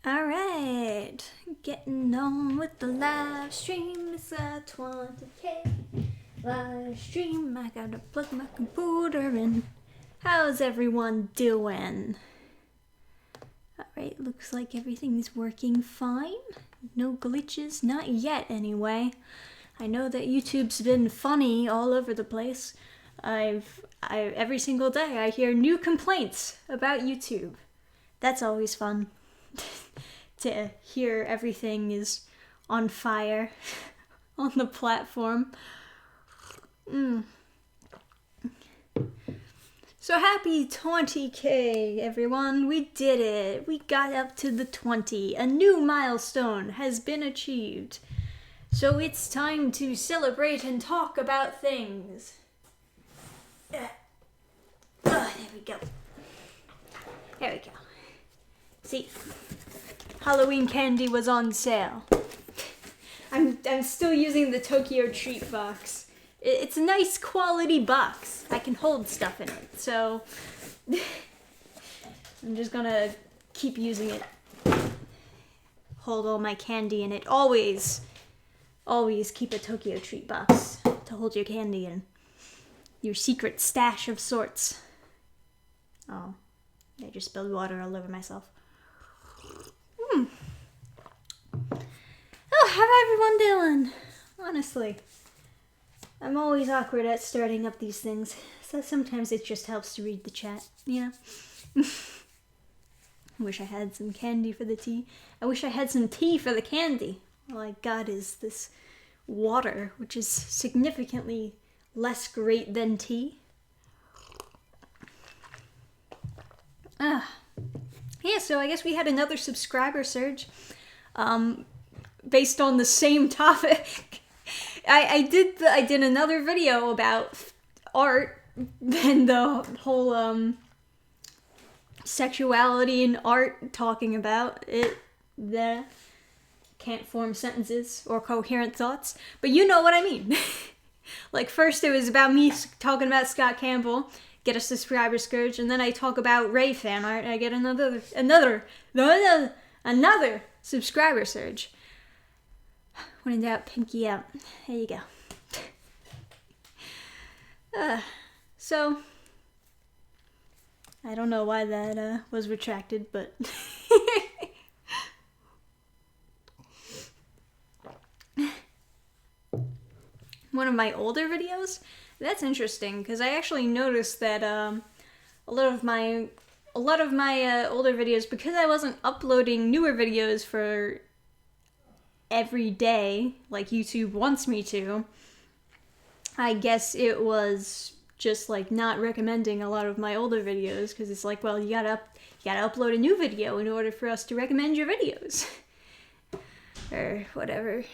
Alright, getting on with the live stream. It's a 20K live stream. I gotta plug my computer in. How's everyone doing? Alright, looks like everything's working fine. No glitches, not yet anyway. I know that YouTube's been funny all over the place. Every single day I hear new complaints about YouTube. That's always fun. To hear everything is on fire on the platform. So happy 20K, everyone. We did it. We got up to the 20. A new milestone has been achieved. So it's time to celebrate and talk about things. There we go. There we go. See, Halloween candy was on sale. I'm still using the Tokyo Treat box. It's a nice quality box. I can hold stuff in it, so I'm just gonna keep using it. Hold all my candy in it. Always keep a Tokyo Treat box to hold your candy in. Your secret stash of sorts. Oh, I just spilled water all over myself. Oh, how everyone doing? Honestly, I'm always awkward at starting up these things, so sometimes it just helps to read the chat, you know? I wish I had some candy for the tea. I wish I had some tea for the candy. All I got is this water, which is significantly less great than tea. Yeah, so I guess we had another subscriber surge. Based on the same topic. I did another video about art and the whole sexuality in art, talking about it. Can't form sentences or coherent thoughts, but you know what I mean. Like, first it was about me talking about Scott Campbell, get a subscriber surge, and then I talk about Ray fan art, I get another subscriber surge. When in doubt, pinky out. There you go. So, I don't know why that was retracted, but one of my older videos? That's interesting, because I actually noticed that a lot of my older videos, because I wasn't uploading newer videos for every day like YouTube wants me to, I guess it was just like not recommending a lot of my older videos, because it's like, well, you gotta upload a new video in order for us to recommend your videos. Or whatever.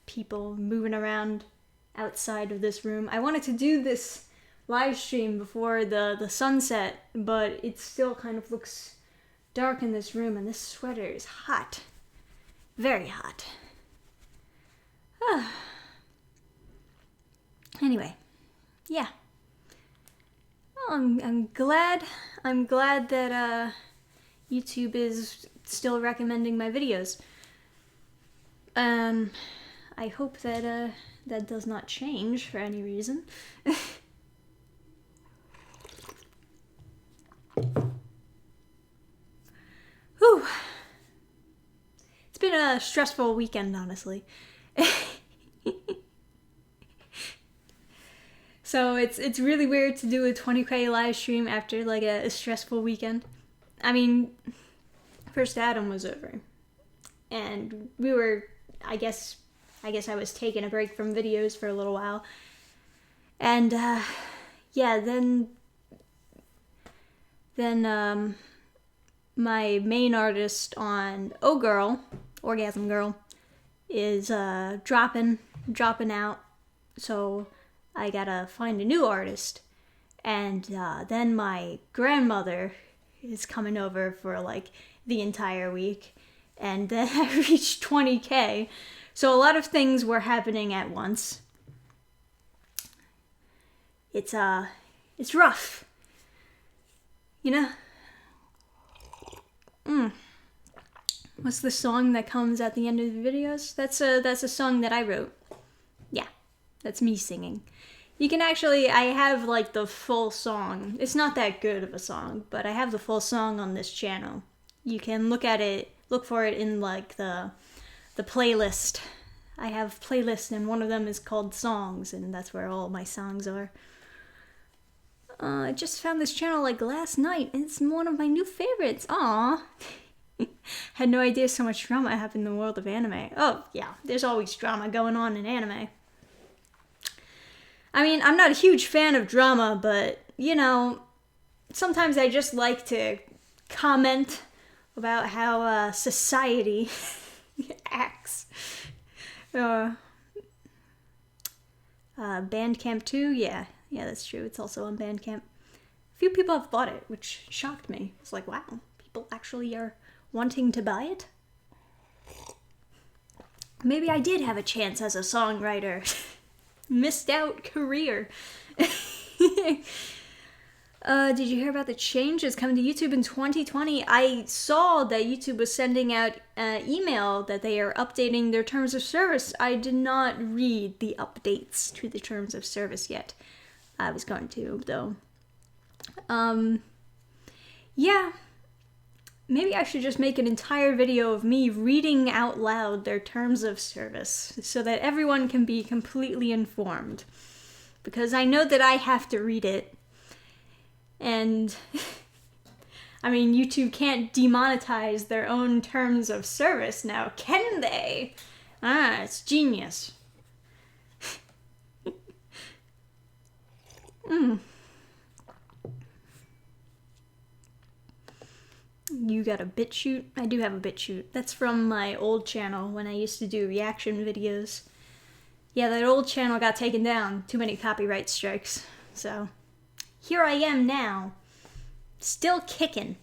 People moving around outside of this room. I wanted to do this live stream before the sunset, but it still kind of looks dark in this room, and this sweater is hot. Very hot. Anyway, yeah. Well, I'm glad that YouTube is still recommending my videos. I hope that that does not change for any reason. Whew. It's been a stressful weekend, honestly. So it's really weird to do a 20K live stream after like a stressful weekend. I mean, first Adam was over, and we were, I guess I was taking a break from videos for a little while, and yeah, then my main artist on Orgasm Girl, is dropping out, so I gotta find a new artist. And then my grandmother is coming over for like the entire week, and then I reached 20K, so a lot of things were happening at once. It's rough, you know. What's the song that comes at the end of the videos? That's a song that I wrote. Yeah, that's me singing. You can actually, I have like the full song. It's not that good of a song, but I have the full song on this channel. You can look at it, look for it in like the playlist. I have playlists, and one of them is called Songs, and that's where all my songs are. I just found this channel like last night, and it's one of my new favorites. Aww. Had no idea so much drama happened in the world of anime. Oh, yeah, there's always drama going on in anime. I mean, I'm not a huge fan of drama, but, you know, sometimes I just like to comment about how society acts. Bandcamp 2, yeah, that's true. It's also on Bandcamp. A few people have bought it, which shocked me. It's like, wow, people actually are wanting to buy it? Maybe I did have a chance as a songwriter. Missed out career. Did you hear about the changes coming to YouTube in 2020? I saw that YouTube was sending out an email that they are updating their terms of service. I did not read the updates to the terms of service yet. I was going to, though. Yeah. Maybe I should just make an entire video of me reading out loud their terms of service so that everyone can be completely informed. Because I know that I have to read it. And, I mean, YouTube can't demonetize their own terms of service now, can they? Ah, it's genius. You got a BitChute? I do have a BitChute. That's from my old channel when I used to do reaction videos. Yeah, that old channel got taken down. Too many copyright strikes. So, here I am now. Still kicking.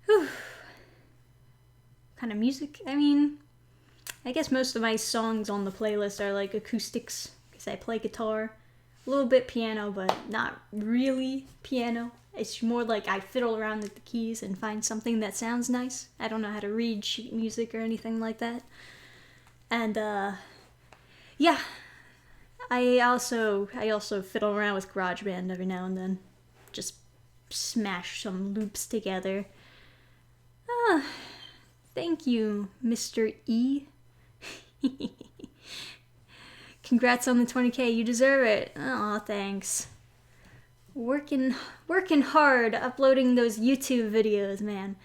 Whew. Kind of music? I mean, I guess most of my songs on the playlist are like acoustics, because I play guitar. A little bit piano, but not really piano. It's more like I fiddle around with the keys and find something that sounds nice. I don't know how to read sheet music or anything like that. And, yeah. I also fiddle around with GarageBand every now and then. Just smash some loops together. Ah, thank you, Mr. E. Congrats on the 20K, you deserve it. Aw, thanks. Working hard, uploading those YouTube videos, man.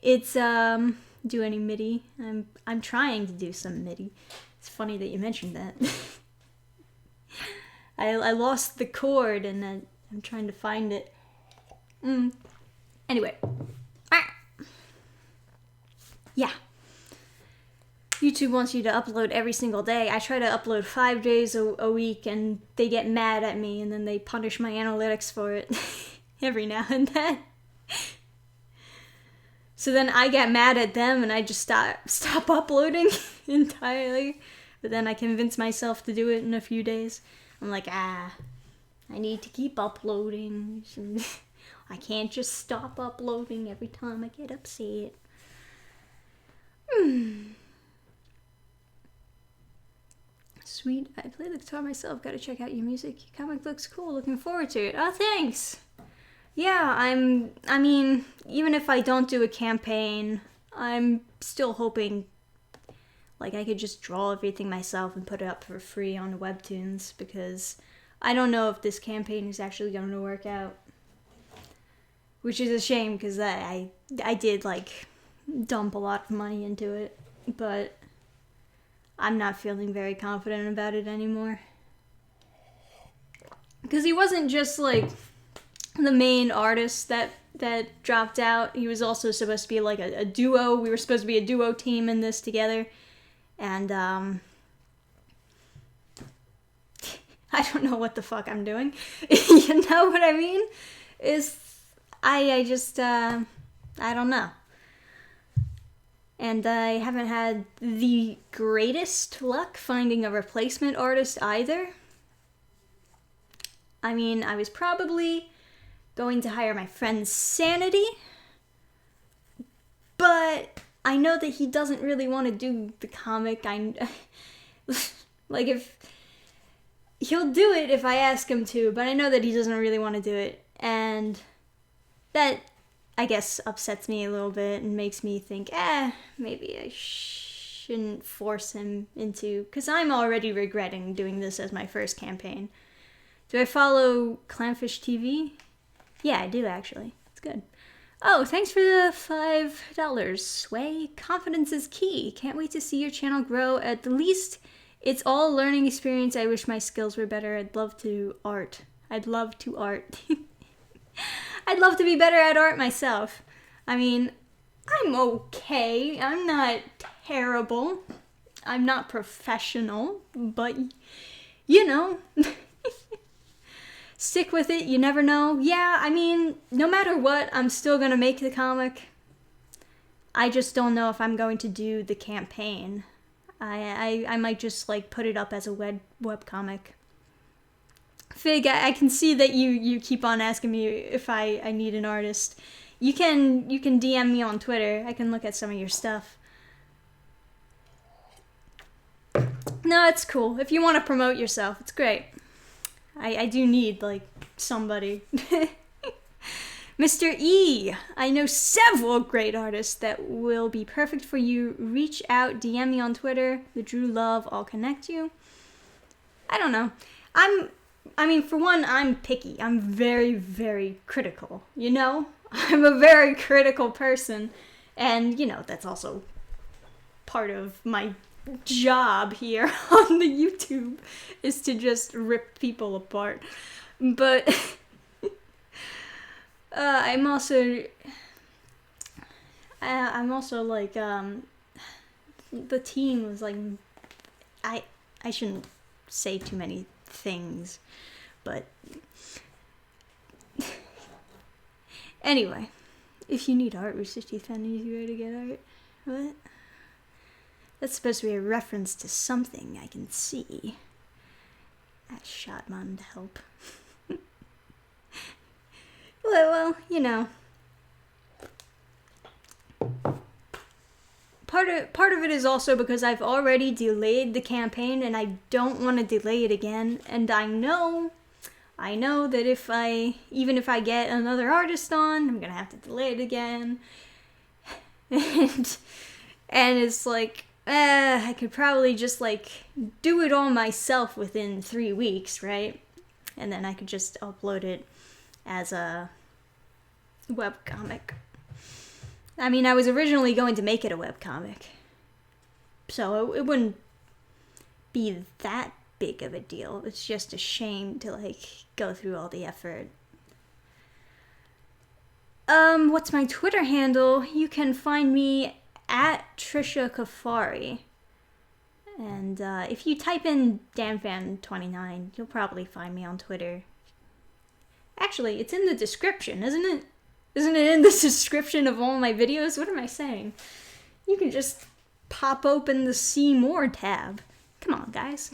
It's, do any MIDI? I'm trying to do some MIDI. It's funny that you mentioned that. I lost the cord and I'm trying to find it. Anyway. Yeah. YouTube wants you to upload every single day. I try to upload 5 days a week and they get mad at me and then they punish my analytics for it every now and then. So then I get mad at them and I just stop uploading entirely. But then I convince myself to do it in a few days. I'm like, I need to keep uploading. I can't just stop uploading every time I get upset. Sweet, I play the guitar myself. Gotta check out your music. Your comic looks cool. Looking forward to it. Oh, thanks. Yeah, I mean, even if I don't do a campaign, I'm still hoping, like, I could just draw everything myself and put it up for free on Webtoons, because I don't know if this campaign is actually going to work out. Which is a shame, because I did, like, dump a lot of money into it, but I'm not feeling very confident about it anymore. Because he wasn't just, like, the main artist that dropped out. He was also supposed to be, like, a duo. We were supposed to be a duo team in this together. And, I don't know what the fuck I'm doing. You know what I mean? I just, I don't know. And I haven't had the greatest luck finding a replacement artist either. I mean, I was probably going to hire my friend's sanity. But I know that he doesn't really want to do the comic. Like, if he'll do it if I ask him to, but I know that he doesn't really want to do it. And that, I guess, upsets me a little bit and makes me think, maybe I shouldn't force him into, because I'm already regretting doing this as my first campaign. Do I follow Clamfish TV? Yeah, I do, actually. It's good. Oh, thanks for the $5, Sway. Confidence is key. Can't wait to see your channel grow. At the least, it's all a learning experience. I wish my skills were better. I'd love to art. I'd love to be better at art myself. I mean, I'm okay. I'm not terrible. I'm not professional, but, you know, stick with it. You never know. Yeah, I mean, no matter what, I'm still going to make the comic. I just don't know if I'm going to do the campaign. I might just, like, put it up as a webcomic. Fig, I can see that you keep on asking me if I need an artist. You can DM me on Twitter. I can look at some of your stuff. No, it's cool. If you want to promote yourself, it's great. I do need, like, somebody. Mr. E, I know several great artists that will be perfect for you. Reach out, DM me on Twitter. The Drew Love, I'll connect you. I don't know. I mean, for one, I'm picky. I'm very, very critical, you know? I'm a very critical person. And, you know, that's also part of my job here on the YouTube, is to just rip people apart. But I'm also like, the team was like, I shouldn't say too many things, but anyway, if you need art, Rooster Teeth found an easy way to get art. What? That's supposed to be a reference to something I can see. That shot mom to help. Well, you know. Part of it is also because I've already delayed the campaign and I don't want to delay it again. And I know that even if I get another artist on, I'm gonna have to delay it again. And it's like, I could probably just, like, do it all myself within 3 weeks, right? And then I could just upload it as a webcomic. I mean, I was originally going to make it a webcomic, so it wouldn't be that big of a deal. It's just a shame to, like, go through all the effort. What's my Twitter handle? You can find me at Trisha Kafari. And if you type in DanFan29, you'll probably find me on Twitter. Actually, it's in the description, isn't it? Isn't it in the description of all my videos? What am I saying? You can just pop open the See More tab. Come on, guys.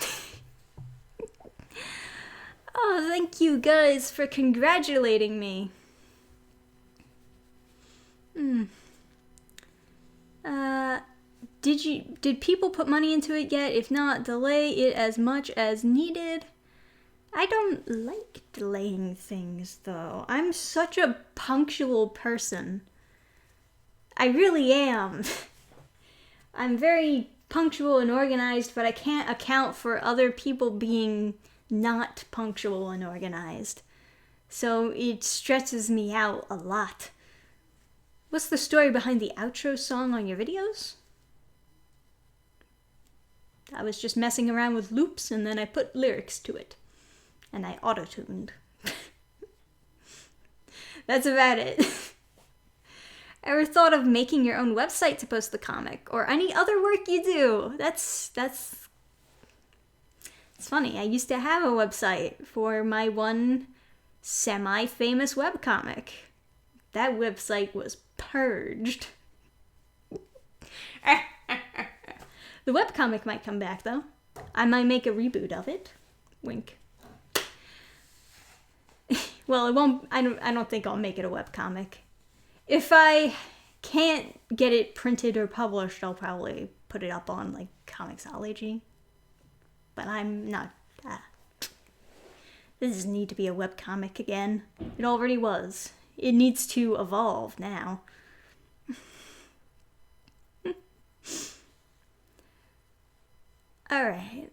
Oh, thank you guys for congratulating me. Did people put money into it yet? If not, delay it as much as needed. I don't like delaying things, though. I'm such a punctual person. I really am. I'm very punctual and organized, but I can't account for other people being not punctual and organized. So it stresses me out a lot. What's the story behind the outro song on your videos? I was just messing around with loops and then I put lyrics to it. And I auto-tuned. That's about it. Ever thought of making your own website to post the comic? Or any other work you do? It's funny. I used to have a website for my one semi-famous webcomic. That website was purged. The webcomic might come back, though. I might make a reboot of it. Wink. Well, it won't. I don't think I'll make it a webcomic. If I can't get it printed or published, I'll probably put it up on like Comixology. But I'm not. This doesn't need to be a webcomic again. It already was. It needs to evolve now. Alright.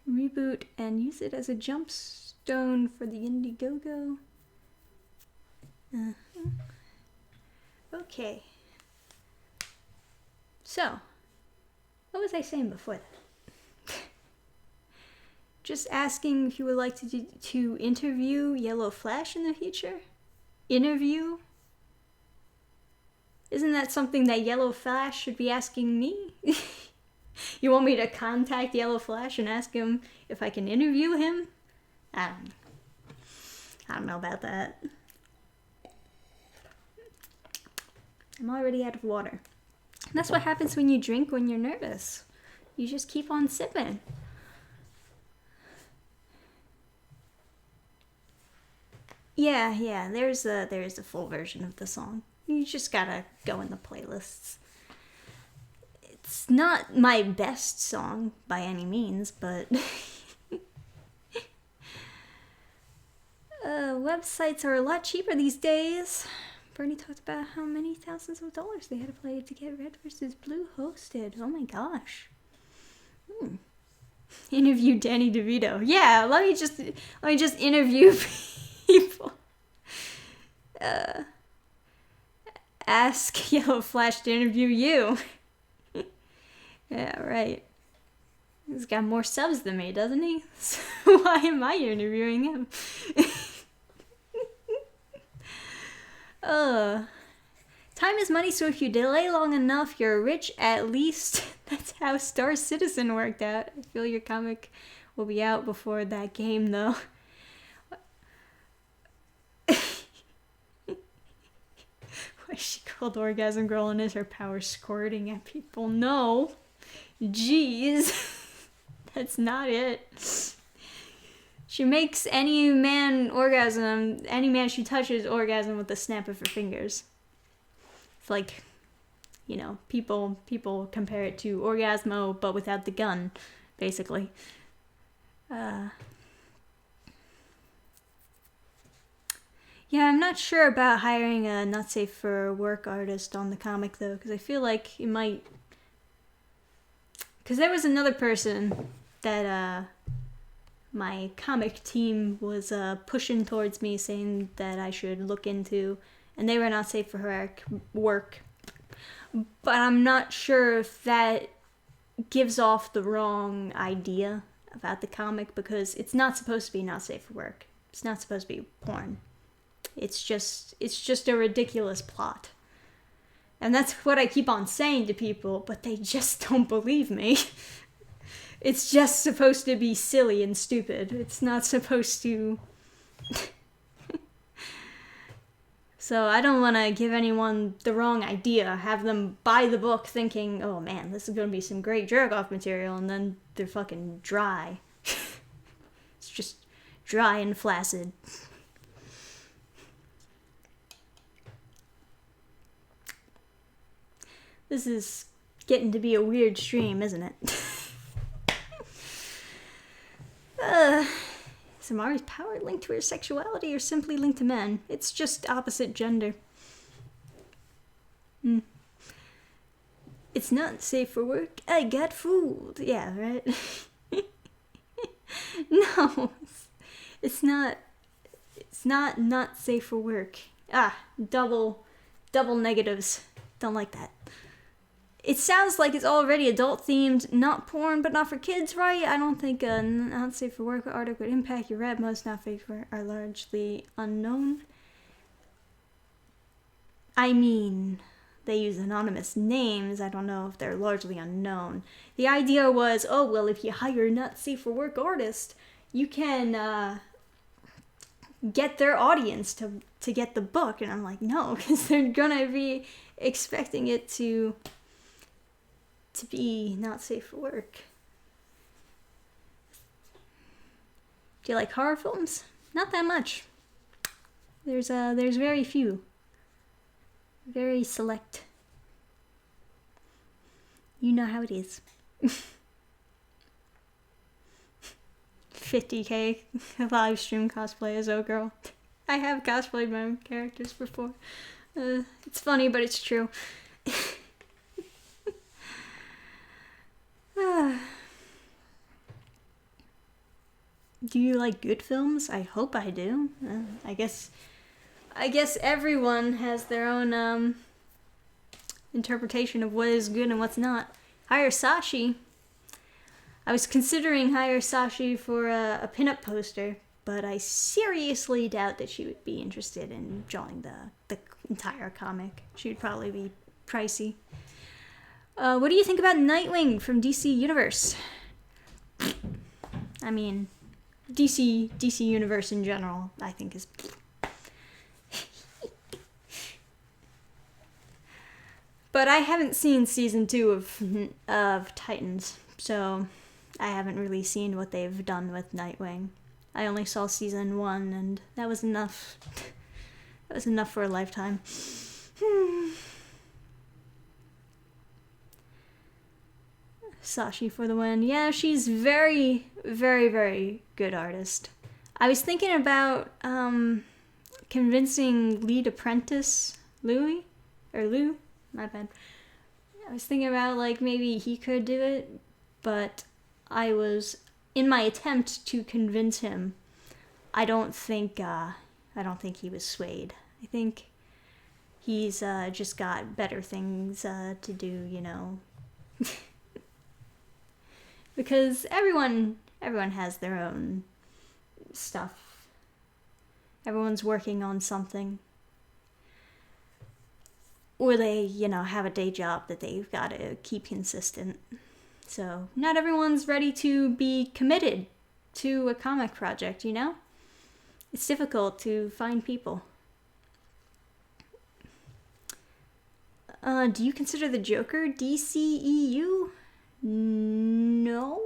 Reboot and use it as a jump stone for the Indiegogo. Okay. So, what was I saying before that? Just asking if you would like to interview Yellow Flash in the future? Interview? Isn't that something that Yellow Flash should be asking me? You want me to contact Yellow Flash and ask him if I can interview him? I don't know about that. I'm already out of water. That's what happens when you drink when you're nervous. You just keep on sipping. Yeah, there's a full version of the song. You just gotta go in the playlists. It's not my best song by any means, but websites are a lot cheaper these days. Bernie talked about how many thousands of dollars they had to pay to get Red vs. Blue hosted. Oh my gosh. Interview Danny DeVito. Yeah, let me just interview people. Ask Yellow Flash to interview you. Yeah, right. He's got more subs than me, doesn't he? So why am I interviewing him? Time is money, so if you delay long enough, you're rich at least. That's how Star Citizen worked out. I feel your comic will be out before that game, though. Why is she called Orgasm Girl and is her power squirting at people? No. Jeez. That's not it. She makes any man orgasm, any man she touches orgasm with the snap of her fingers. It's like, you know, people compare it to Orgasmo, but without the gun, basically. Yeah, I'm not sure about hiring a not safe for work artist on the comic, though, because I feel like it might... Because there was another person that my comic team was pushing towards me, saying that I should look into, and they were not safe for her work. But I'm not sure if that gives off the wrong idea about the comic, because it's not supposed to be not safe for work. It's not supposed to be porn. It's just a ridiculous plot. And that's what I keep on saying to people, but they just don't believe me. It's just supposed to be silly and stupid. It's not supposed to... So I don't want to give anyone the wrong idea, have them buy the book thinking, oh man, this is going to be some great jerk-off material, and then they're fucking dry. It's just dry and flaccid. This is getting to be a weird stream, isn't it? Is Amari's power linked to her sexuality or simply linked to men? It's just opposite gender. It's not safe for work. I got fooled. Yeah, right? No. It's not safe for work. Double negatives. Don't like that. It sounds like it's already adult-themed, not porn, but not for kids, right? I don't think a not safe for work article would impact your read. Most not safe for are largely unknown. I mean, they use anonymous names. I don't know if they're largely unknown. The idea was, oh, well, if you hire a not safe for work artist, you can get their audience to get the book. And I'm like, no, because they're gonna be expecting it to be not safe for work. Do you like horror films? Not that much. There's very few. Very select. You know how it is. 50k live stream cosplay as O-Girl. I have cosplayed my own characters before. It's funny, but it's true. Do you like good films? I hope I do. I guess everyone has their own interpretation of what is good and what's not. Hire Sashi. I was considering hire Sashi for a pinup poster, but I seriously doubt that she would be interested in drawing the entire comic. She would probably be pricey. What do you think about Nightwing from DC Universe? I mean, DC Universe in general, I think is... But I haven't seen season 2 of Titans, so I haven't really seen what they've done with Nightwing. I only saw season 1, and that was enough. That was enough for a lifetime. Sashi for the win. Yeah, she's very, very, very good artist. I was thinking about convincing lead apprentice Lou. My bad. I was thinking about like maybe he could do it, but I was in my attempt to convince him. I don't think he was swayed. I think he's just got better things to do, you know. Because everyone has their own stuff. Everyone's working on something. Or they, you know, have a day job that they've got to keep consistent. So not everyone's ready to be committed to a comic project, you know? It's difficult to find people. Do you consider the Joker DCEU? No.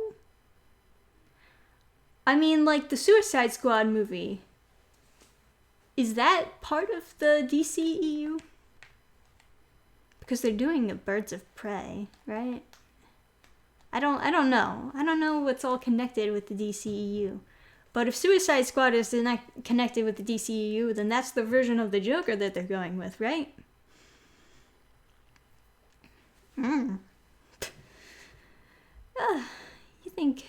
I mean, like, the Suicide Squad movie. Is that part of the DCEU? Because they're doing a Birds of Prey, right? I don't know. I don't know what's all connected with the DCEU. But if Suicide Squad is not connected with the DCEU, then that's the version of the Joker that they're going with, right? You think...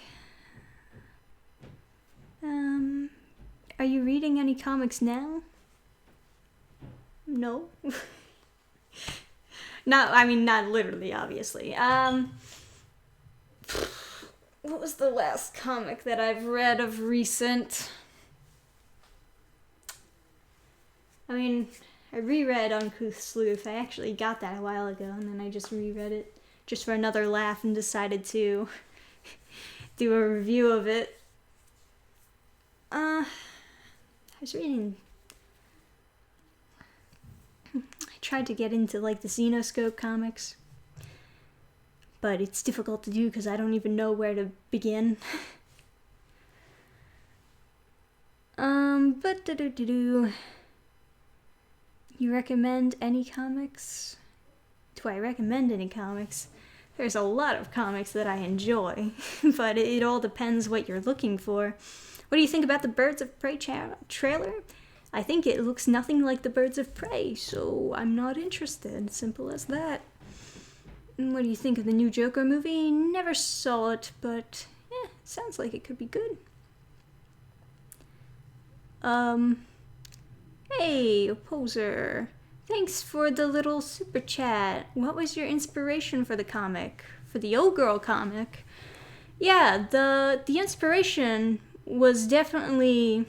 Are you reading any comics now? No. Not literally, obviously. What was the last comic that I've read of recent? I mean, I reread Uncouth Sleuth. I actually got that a while ago, and then I just reread it just for another laugh and decided to do a review of it. I was reading... I tried to get into, like, the Xenoscope comics, but it's difficult to do because I don't even know where to begin. You recommend any comics? Do I recommend any comics? There's a lot of comics that I enjoy, but it all depends what you're looking for. What do you think about the Birds of Prey trailer? I think it looks nothing like the Birds of Prey, so I'm not interested. Simple as that. And what do you think of the new Joker movie? Never saw it, but sounds like it could be good. Hey, Opposer. Thanks for the little super chat. What was your inspiration for the comic? For the O-Girl comic? Yeah, the inspiration was definitely...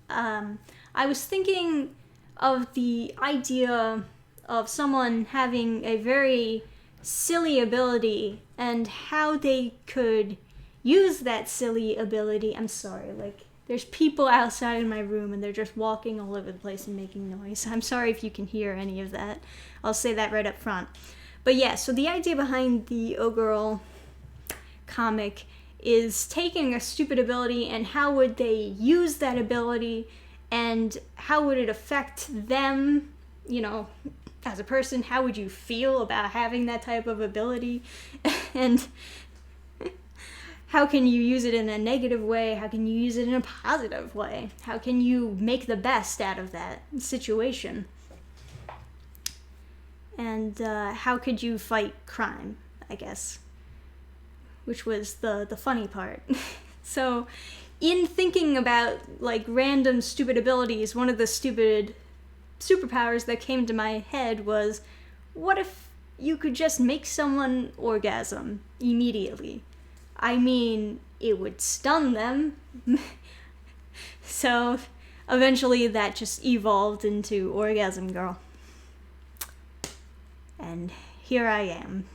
I was thinking of the idea of someone having a very silly ability and how they could use that silly ability. I'm sorry, like, there's people outside in my room and they're just walking all over the place and making noise. I'm sorry if you can hear any of that. I'll say that right up front. But yeah, so the idea behind the O-Girl comic is taking a stupid ability and how would they use that ability and how would it affect them, you know, as a person. How would you feel about having that type of ability? And how can you use it in a negative way? How can you use it in a positive way? How can you make the best out of that situation? And how could you fight crime, I guess, which was the funny part. So in thinking about like random stupid abilities, one of the stupid superpowers that came to my head was, what if you could just make someone orgasm immediately? I mean, it would stun them. So eventually that just evolved into Orgasm Girl. And here I am.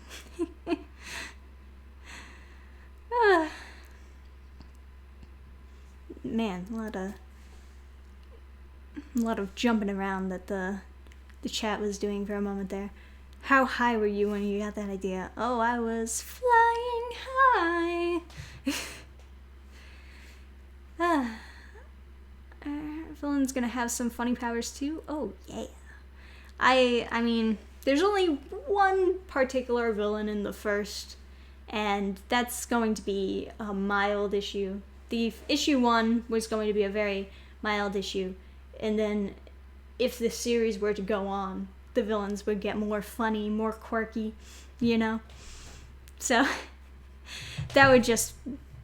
Man, a lot of jumping around that the chat was doing for a moment there. How high were you when you got that idea? Oh, I was flying high. Villain's gonna have some funny powers too? Oh, yeah. I mean, there's only one particular villain in the first, and that's going to be a mild issue. The issue 1 was going to be a very mild issue, and then if the series were to go on, the villains would get more funny, more quirky, you know? So that would just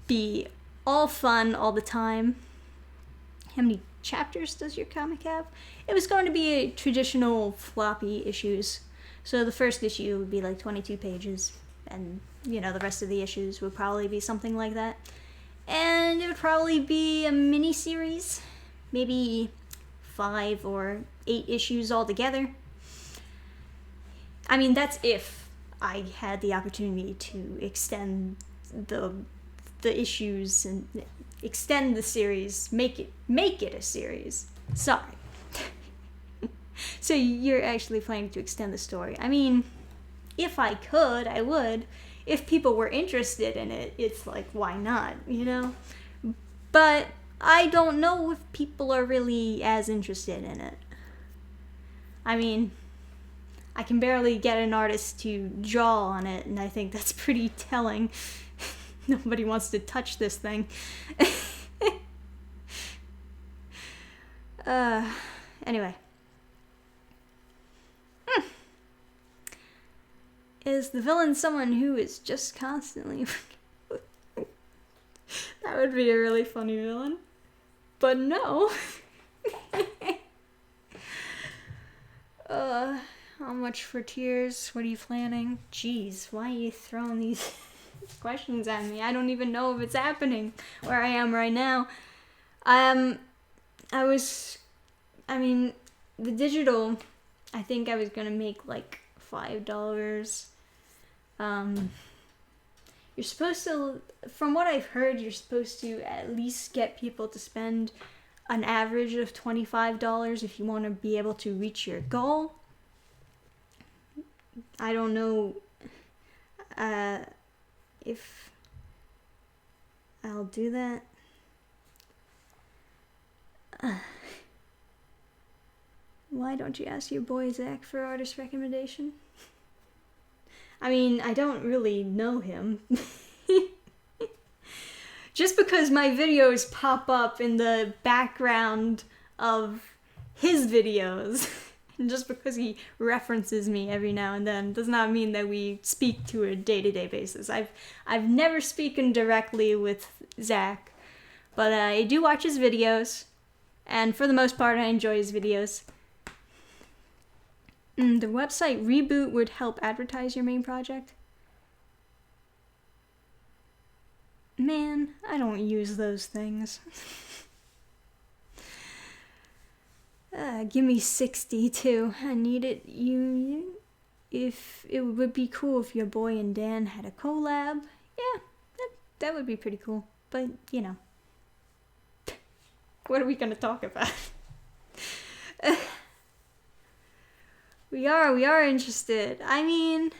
be all fun all the time. How many chapters does your comic have? It was going to be a traditional floppy issues. So the first issue would be like 22 pages, and, you know, the rest of the issues would probably be something like that. And it would probably be a mini-series, maybe 5 or 8 issues altogether. I mean, that's if I had the opportunity to extend the issues and extend the series, make it a series. Sorry. So you're actually planning to extend the story. I mean, if I could, I would. If people were interested in it, it's like, why not, you know? But I don't know if people are really as interested in it. I mean, I can barely get an artist to draw on it, and I think that's pretty telling. Nobody wants to touch this thing. Anyway. Is the villain someone who is just constantly... That would be a really funny villain. But no. How much for tears? What are you planning? Jeez, why are you throwing these questions at me? I don't even know if it's happening where I am right now. The digital, I think I was gonna make like $5. You're supposed to, from what I've heard, you're supposed to at least get people to spend an average of $25 if you want to be able to reach your goal. I don't know if I'll do that. Why don't you ask your boy Zach for artist recommendation? I mean, I don't really know him. Just because my videos pop up in the background of his videos, and just because he references me every now and then, does not mean that we speak to a day-to-day basis. I've never spoken directly with Zach, but I do watch his videos, and for the most part, I enjoy his videos. The website Reboot would help advertise your main project. Man, I don't use those things. Give me 60 too. I need it. If it would be cool if your boy and Dan had a collab. Yeah, that would be pretty cool. But, you know. What are we gonna talk about? We are interested. I mean,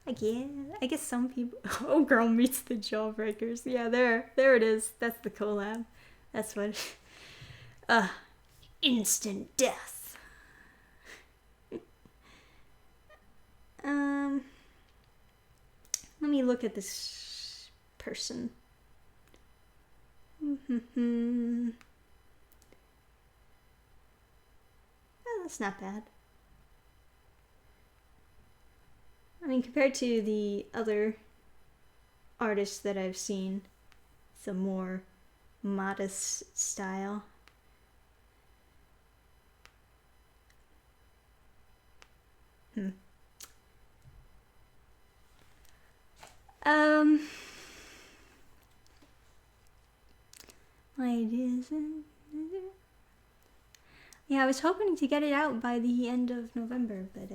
I guess some people. Oh, Girl Meets the Jawbreakers. Yeah, there it is. That's the collab. That's what. Instant death. Let me look at this person. Oh, that's not bad. I mean, compared to the other artists that I've seen, it's a more modest style. Yeah, I was hoping to get it out by the end of November, but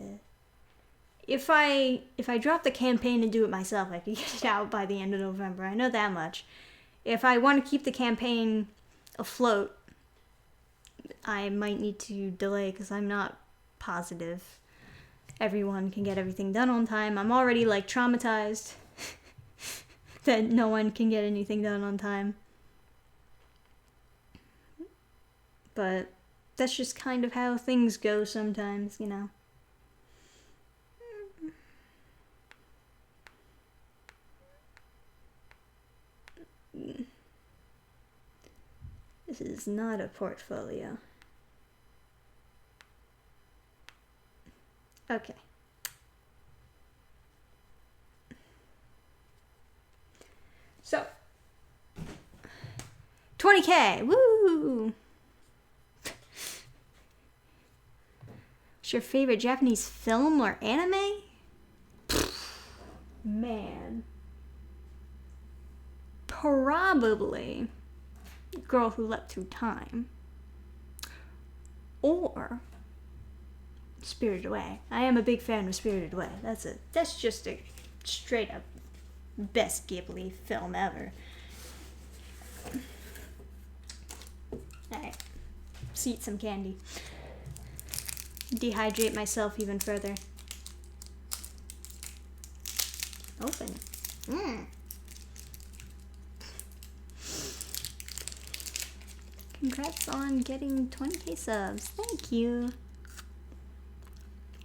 if I drop the campaign and do it myself, I could get it out by the end of November. I know that much. If I want to keep the campaign afloat, I might need to delay because I'm not positive everyone can get everything done on time. I'm already like traumatized that no one can get anything done on time. But that's just kind of how things go sometimes, you know. This is not a portfolio. Okay. So, 20K, woo! What's your favorite Japanese film or anime? Man. Probably Girl Who Leapt Through Time. Or Spirited Away. I am a big fan of Spirited Away. That's just a straight up best Ghibli film ever. Alright. Let's eat some candy. Dehydrate myself even further. Open. Congrats on getting 20K subs. Thank you.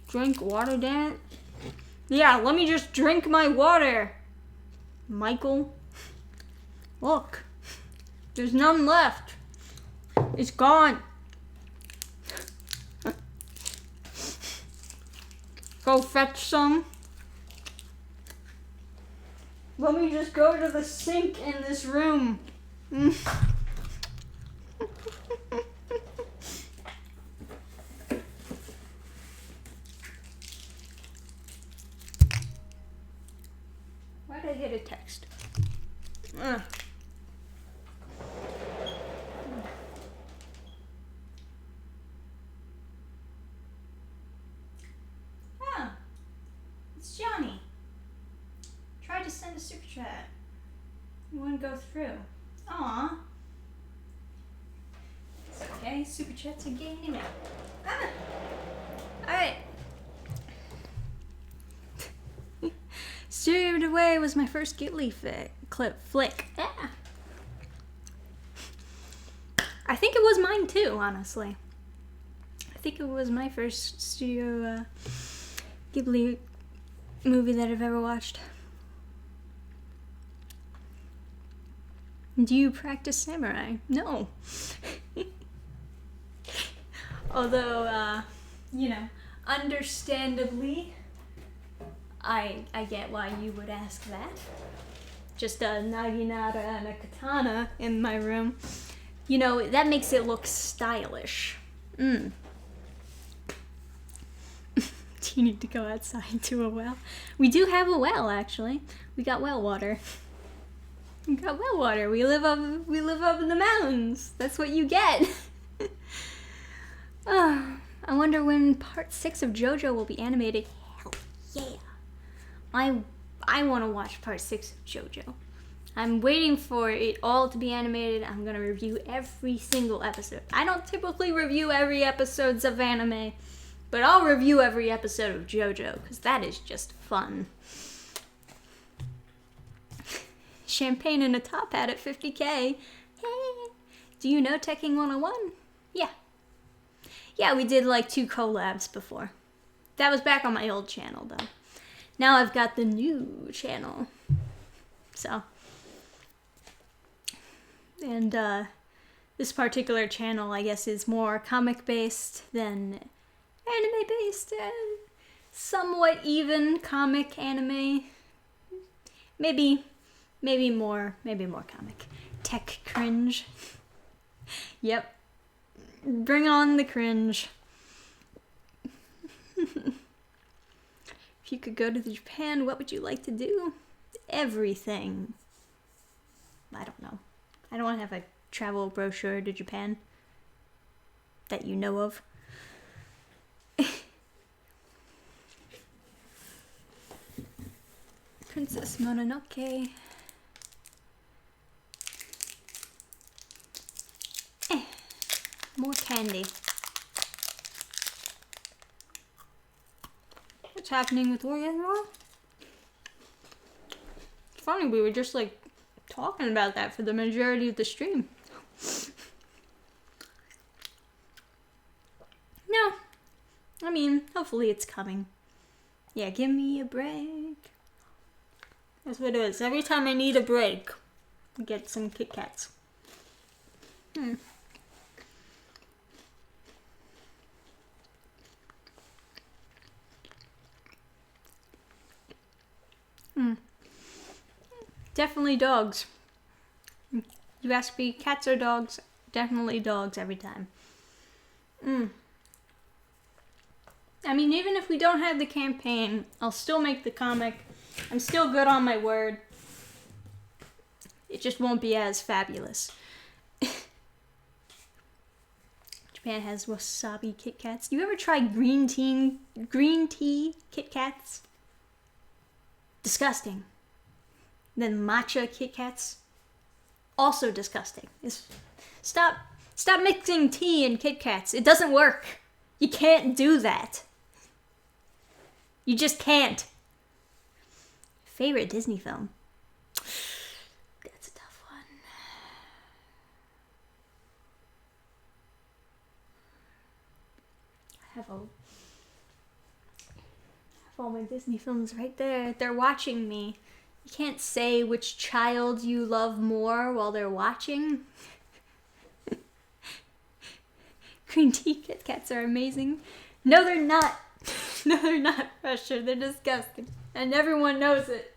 Drink water, Dan? Yeah, let me just drink my water. Michael. Look. There's none left. It's gone. Go fetch some. Let me just go to the sink in this room. Why did I get a text? It's Johnny. Tried to send a super chat. It wouldn't go through. Aww. It's okay. Super chats are getting email. Alright. Spirited Away was my first Ghibli flick. Yeah. I think it was mine too, honestly. I think it was my first studio Ghibli movie that I've ever watched. Do you practice samurai? No. Although, you know, understandably, I get why you would ask that. Just a naginata and a katana in my room. You know, that makes it look stylish. Do you need to go outside to a well? We do have a well, actually. We got well water. We got well water. We live up in the mountains. That's what you get. I wonder when part 6 of JoJo will be animated. Hell yeah. I want to watch part 6 of JoJo. I'm waiting for it all to be animated. I'm going to review every single episode. I don't typically review every episodes of anime, but I'll review every episode of JoJo because that is just fun. Champagne and a top hat at 50K. Hey. Do you know Teching 101? Yeah. Yeah, we did like 2 collabs before. That was back on my old channel though. Now I've got the new channel. So. And this particular channel, I guess, is more comic based than anime based, and somewhat even comic anime. Maybe more comic. Tech cringe. Yep. Bring on the cringe. If you could go to Japan, what would you like to do? Everything. I don't know. I don't want to have a travel brochure to Japan that you know of. Princess Mononoke. More candy. What's happening with Oreo? It's funny, we were just like talking about that for the majority of the stream. No. I mean, hopefully it's coming. Yeah, give me a break. That's what it is. Every time I need a break, I get some Kit Kats. Definitely dogs. You ask me, cats or dogs? Definitely dogs every time. I mean, even if we don't have the campaign, I'll still make the comic. I'm still good on my word. It just won't be as fabulous. Japan has wasabi Kit Kats. You ever try green tea Kit Kats? Disgusting. Then matcha Kit Kats, also disgusting. Stop mixing tea and Kit Kats. It doesn't work. You can't do that. You just can't. Favorite Disney film? That's a tough one. I have all my Disney films right there. They're watching me. You can't say which child you love more while they're watching. Green tea Kit Kats are amazing. No, they're not. No, they're not, Russia. They're disgusting. And everyone knows it.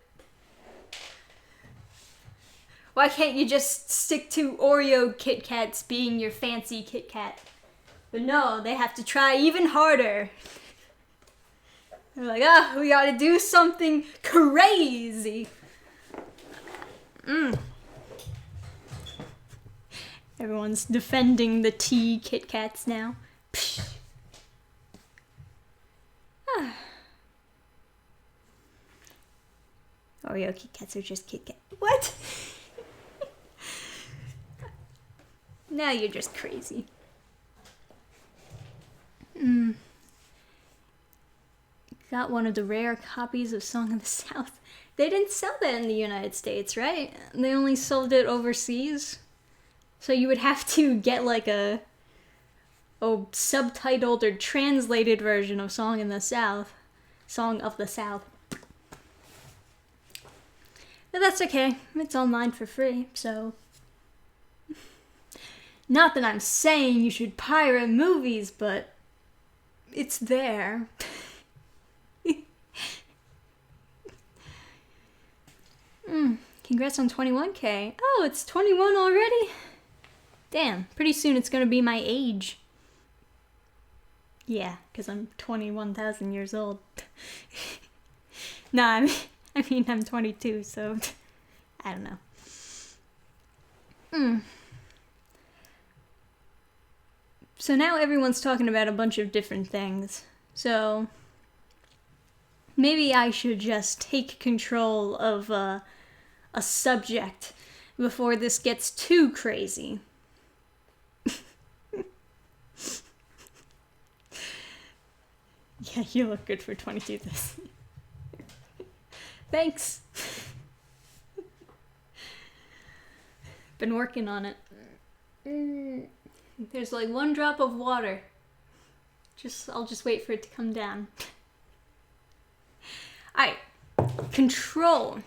Why can't you just stick to Oreo Kit Kats being your fancy Kit Kat? But no, they have to try even harder. They're like, we gotta do something crazy. Everyone's defending the tea Kit Kats now. Oreo Kit Kats are just Kit Kat. What? Now you're just crazy. Got one of the rare copies of Song of the South. They didn't sell that in the United States, right? They only sold it overseas. So you would have to get like a subtitled or translated version of Song of the South. But that's okay. It's online for free, so... Not that I'm saying you should pirate movies, but it's there. Congrats on 21K. Oh, it's 21 already? Damn, pretty soon it's gonna be my age. Yeah, because I'm 21,000 years old. Nah, I mean I'm 22, so I don't know. So now everyone's talking about a bunch of different things. So maybe I should just take control of a subject before this gets too crazy. Yeah, you look good for 22 this. Thanks. Been working on it. There's like one drop of water. I'll just wait for it to come down. Alright. Control.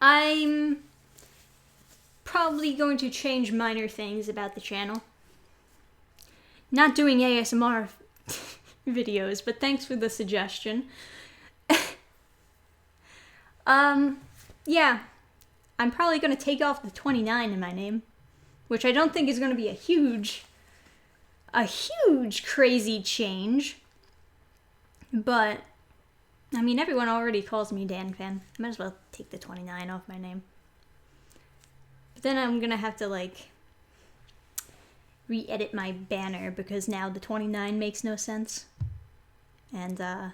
I'm probably going to change minor things about the channel. Not doing ASMR videos, but thanks for the suggestion. Yeah. I'm probably going to take off the 29 in my name, which I don't think is going to be a huge crazy change. But, I mean, everyone already calls me DanFan. Might as well take the 29 off my name. But then I'm going to have to, like, re-edit my banner because now the 29 makes no sense. And, I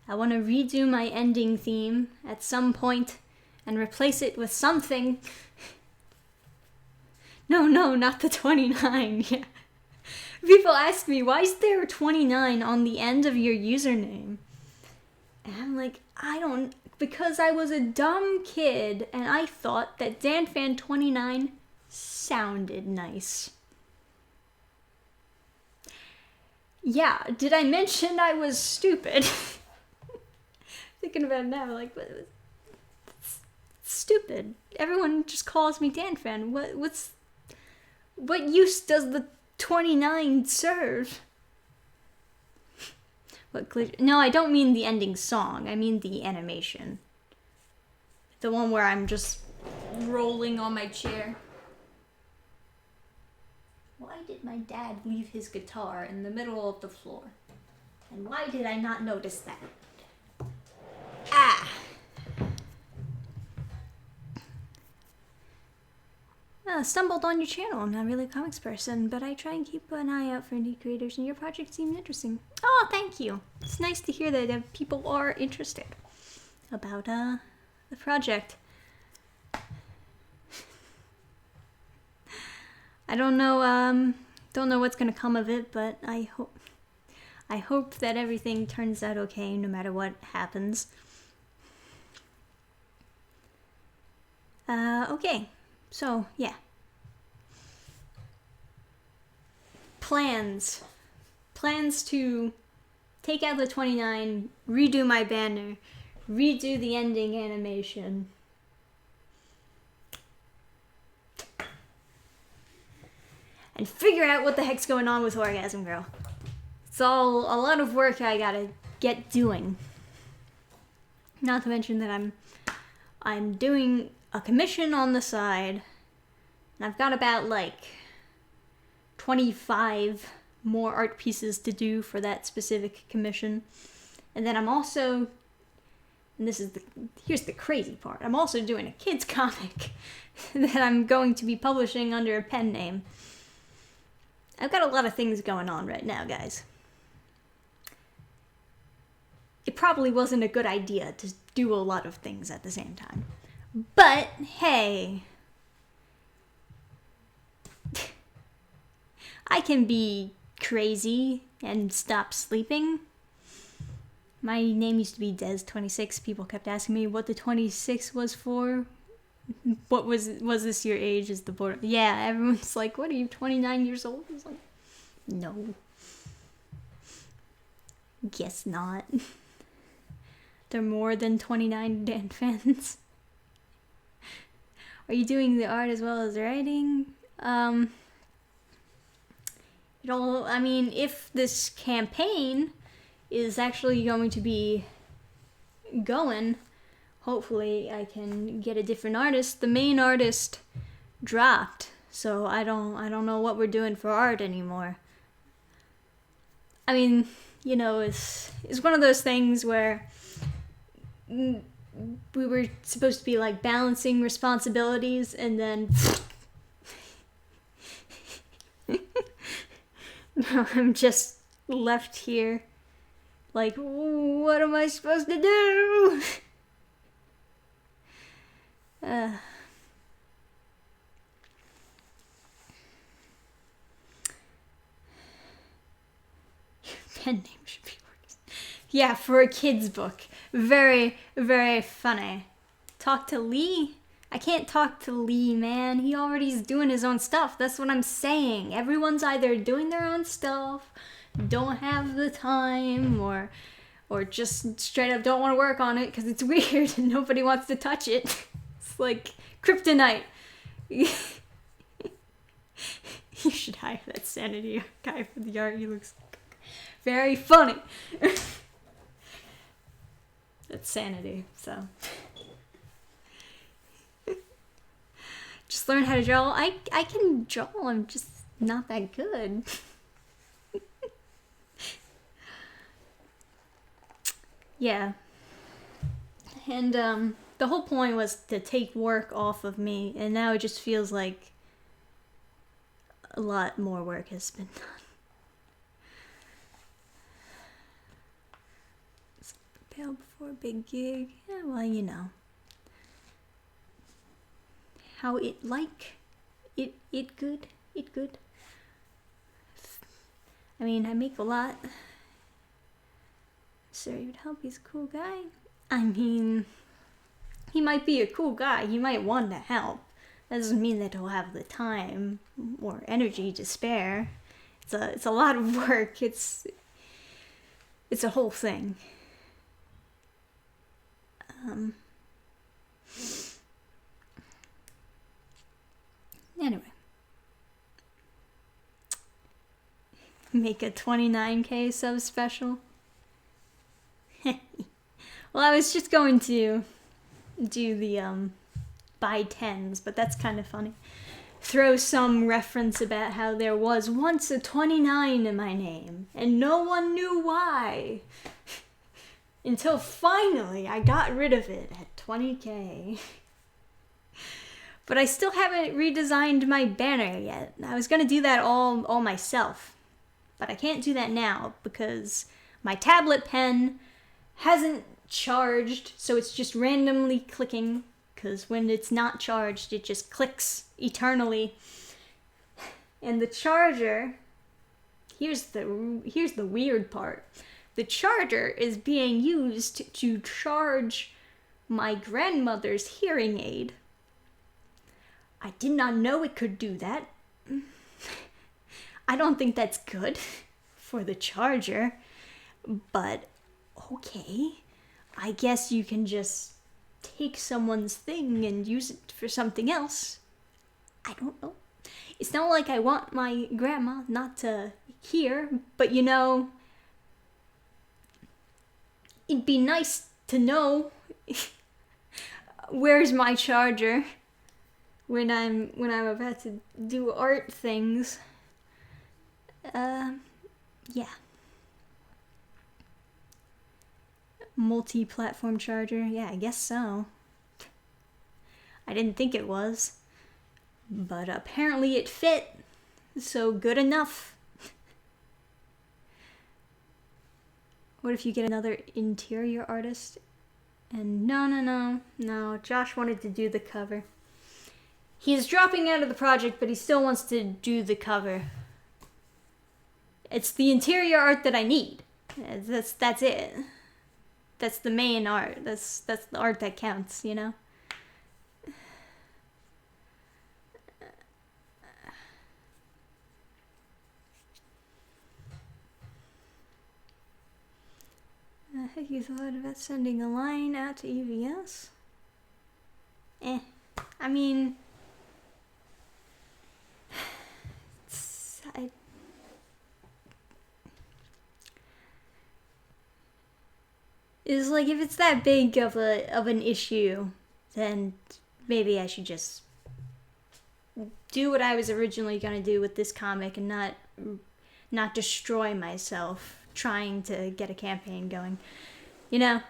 want to redo my ending theme at some point and replace it with something. No, not the 29. Yeah. People ask me, why is there a 29 on the end of your username? And I'm like, because I was a dumb kid and I thought that DanFan29 sounded nice. Yeah, did I mention I was stupid? Thinking about it now, like, it's stupid. Everyone just calls me DanFan. What use does the 29 serve? No, I don't mean the ending song. I mean the animation. The one where I'm just rolling on my chair. Why did my dad leave his guitar in the middle of the floor? And why did I not notice that? Stumbled on your channel. I'm not really a comics person, but I try and keep an eye out for indie creators, and your project seemed interesting. Oh, thank you. It's nice to hear that people are interested about the project. I don't know what's gonna come of it, but I hope that everything turns out okay no matter what happens. Okay. So, yeah. Plans to take out the 29, redo my banner, redo the ending animation. And figure out what the heck's going on with Orgasm Girl. It's all a lot of work I gotta get doing. Not to mention that I'm doing a commission on the side, and I've got about like 25 more art pieces to do for that specific commission. And then I'm also, and here's the crazy part, I'm also doing a kids comic that I'm going to be publishing under a pen name. I've got a lot of things going on right now, guys. It probably wasn't a good idea to do a lot of things at the same time. But, hey, I can be crazy and stop sleeping. My name used to be Des26. People kept asking me what the 26 was for. What was this your age? Is the border? Yeah, everyone's like, what are you, 29 years old? I was like, no. Guess not. They're more than 29 Dan fans. Are you doing the art as well as writing? If this campaign is actually going to be going, hopefully I can get a different artist. The main artist dropped, so I don't know what we're doing for art anymore. I mean, you know, it's one of those things where we were supposed to be like balancing responsibilities, and then now I'm just left here like, what am I supposed to do? Your pen name should be working. Yeah, for a kid's book. Very, very funny. Talk to Lee. I can't talk to Lee, man. He already is doing his own stuff. That's what I'm saying. Everyone's either doing their own stuff, don't have the time, or just straight up don't want to work on it because it's weird and nobody wants to touch it. It's like kryptonite. You should hire that sanity guy for the art. He looks very funny. That's sanity, so. Just learn how to draw. I can draw, I'm just not that good. Yeah. And the whole point was to take work off of me, and now it just feels like a lot more work has been done. Prepare before a big gig. Yeah, well, you know. How it like. It good. It good. I mean, I make a lot. So he would help. He's a cool guy. I mean, he might be a cool guy. He might want to help. That doesn't mean that he'll have the time or energy to spare. It's a lot of work. It's a whole thing. Anyway. Make a 29K sub special. Well, I was just going to do the buy 10s, but that's kind of funny. Throw some reference about how there was once a 29 in my name, and no one knew why. Until finally I got rid of it at 20K. But I still haven't redesigned my banner yet. I was gonna do that all myself. But I can't do that now because my tablet pen hasn't charged, so it's just randomly clicking, because when it's not charged, it just clicks eternally. And the charger, here's the weird part. The charger is being used to charge my grandmother's hearing aid. I did not know it could do that. I don't think that's good for the charger, but okay. I guess you can just take someone's thing and use it for something else. I don't know. It's not like I want my grandma not to hear, but you know, it'd be nice to know where's my charger when I'm about to do art things. Yeah. Multi-platform charger? Yeah, I guess so. I didn't think it was, but apparently it fit, so good enough. What if you get another interior artist? And no, Josh wanted to do the cover. He's dropping out of the project, but he still wants to do the cover. It's the interior art that I need. That's it. That's the main art. That's the art that counts, you know? Have you thought about sending a line out to EVS? I mean, it's like, if it's that big of an issue, then maybe I should just do what I was originally gonna do with this comic and not destroy myself trying to get a campaign going. You know?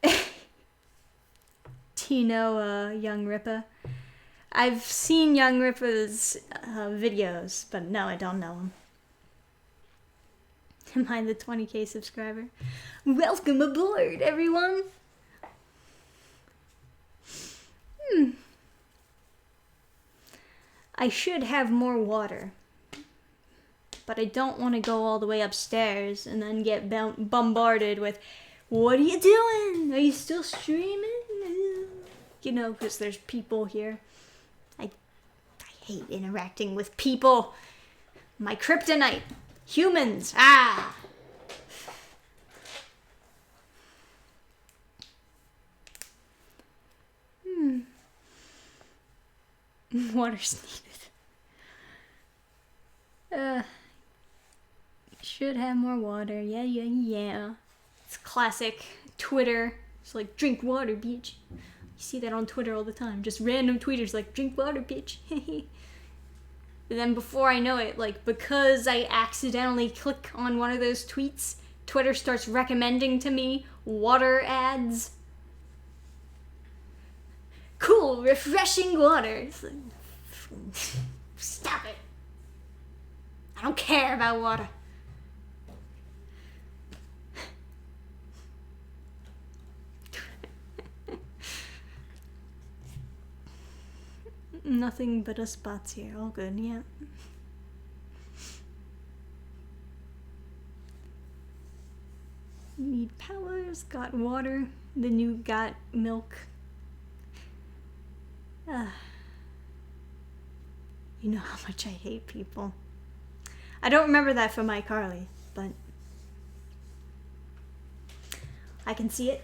Do you know Young Rippa? I've seen Young Rippa's videos, but no, I don't know him. Am I the 20K subscriber? Welcome aboard, everyone! I should have more water. But I don't want to go all the way upstairs and then get bombarded with, "What are you doing? Are you still streaming?" You know, because there's people here. I hate interacting with people. My kryptonite. Humans. Ah! Water's needed. Should have more water. Yeah. It's classic Twitter. It's like, drink water, bitch. You see that on Twitter all the time. Just random tweeters like, drink water, bitch. And then before I know it, like, because I accidentally click on one of those tweets, Twitter starts recommending to me water ads. Cool, refreshing water. It's like, stop it. I don't care about water. Nothing but us spots here. All good, yeah. Need powers, got water, the new got milk. You know how much I hate people. I don't remember that from iCarly, but I can see it.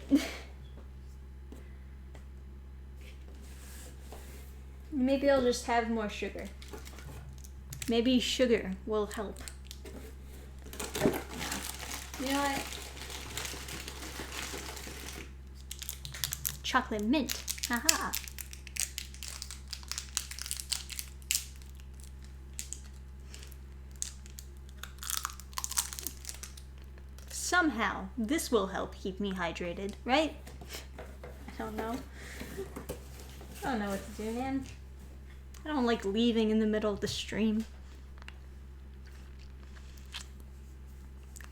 Maybe I'll just have more sugar. Maybe sugar will help. You know what? Chocolate mint. Haha. Somehow, this will help keep me hydrated, right? I don't know. I don't know what to do, man. I don't like leaving in the middle of the stream.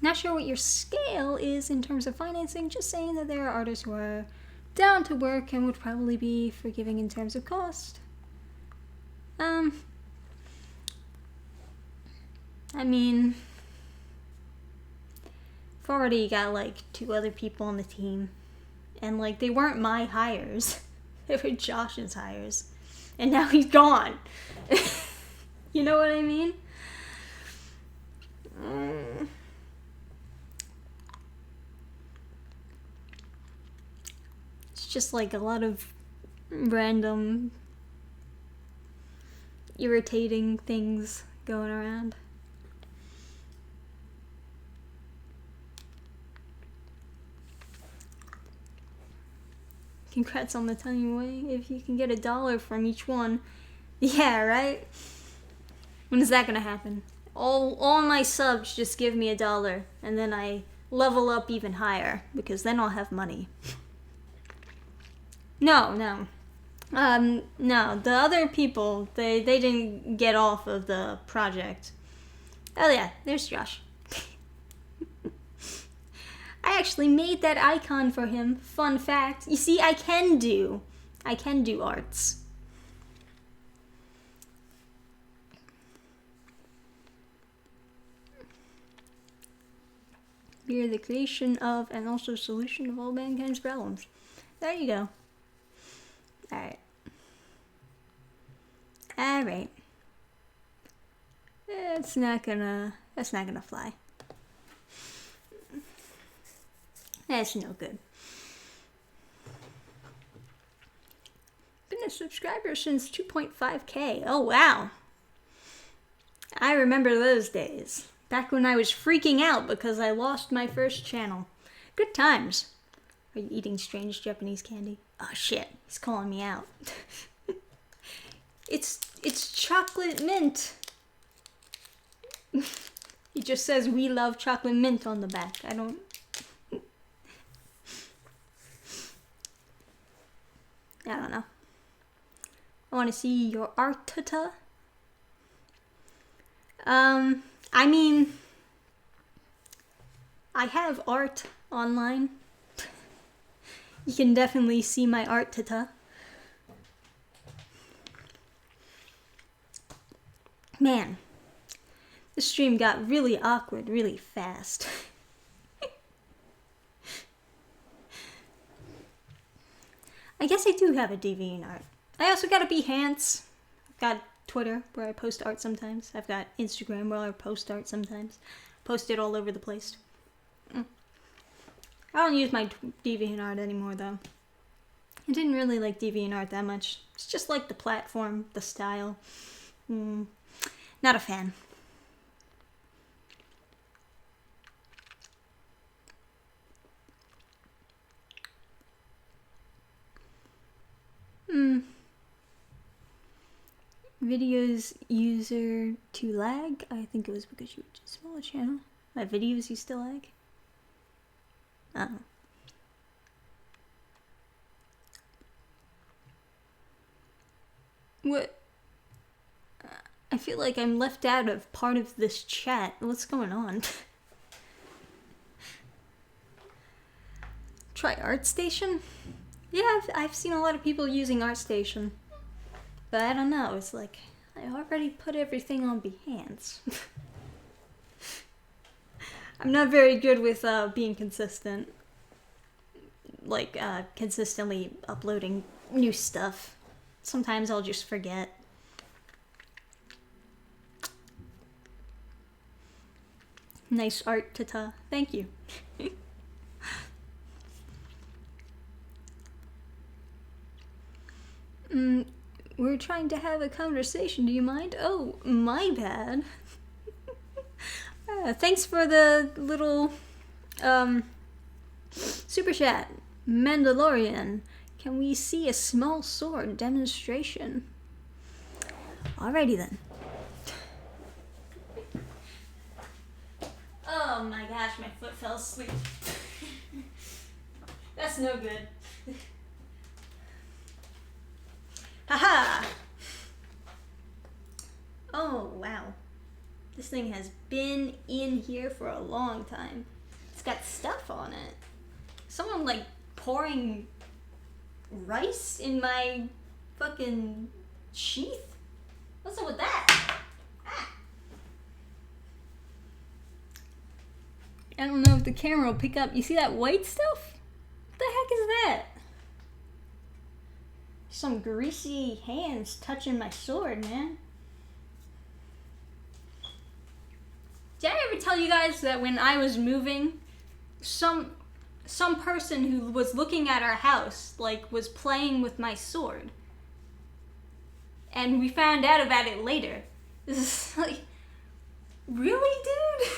Not sure what your scale is in terms of financing, just saying that there are artists who are down to work and would probably be forgiving in terms of cost. I mean, I've already got like 2 other people on the team, and like they weren't my hires. They were Josh's hires. And now he's gone. You know what I mean? It's just like a lot of random, irritating things going around. Congrats on the tiny way. If you can get $1 from each one. Yeah, right? When is that gonna happen? All my subs just give me $1, and then I level up even higher, because then I'll have money. No. No, the other people, they didn't get off of the project. Oh yeah, there's Josh. I actually made that icon for him. Fun fact. You see, I can do arts. We are the creation of and also solution of all mankind's problems. There you go. Alright. That's not gonna fly. That's no good. Been a subscriber since 2.5K. Oh, wow. I remember those days. Back when I was freaking out because I lost my first channel. Good times. Are you eating strange Japanese candy? Oh, shit. He's calling me out. It's chocolate mint. He just says we love chocolate mint on the back. I don't know. I want to see your artata. I mean, I have art online. You can definitely see my artata. Man, the stream got really awkward really fast. I guess I do have a DeviantArt. I also got a Behance. I've got Twitter, where I post art sometimes. I've got Instagram, where I post art sometimes. Post it all over the place. I don't use my DeviantArt anymore, though. I didn't really like DeviantArt that much. It's just like the platform, the style. Not a fan. Videos user to lag. I think it was because you were too small a channel. My videos used to lag. I don't know. What? I feel like I'm left out of part of this chat. What's going on? Try ArtStation? Yeah, I've seen a lot of people using ArtStation. But I don't know, it's like, I already put everything on Behance. I'm not very good with being consistent. Like, consistently uploading new stuff. Sometimes I'll just forget. Nice art, Tata. Thank you. We're trying to have a conversation. Do you mind? Oh, my bad. Thanks for the little super chat. Mandalorian. Can we see a small sword demonstration? Alrighty then. Oh my gosh, my foot fell asleep. That's no good. Haha! Oh, wow. This thing has been in here for a long time. It's got stuff on it. Someone, like, pouring rice in my fucking sheath? What's up with that? Ah. I don't know if the camera will pick up. You see that white stuff? What the heck is that? Some greasy hands touching my sword, man. Did I ever tell you guys that when I was moving, some person who was looking at our house, like, was playing with my sword? And we found out about it later. This is like, really, dude?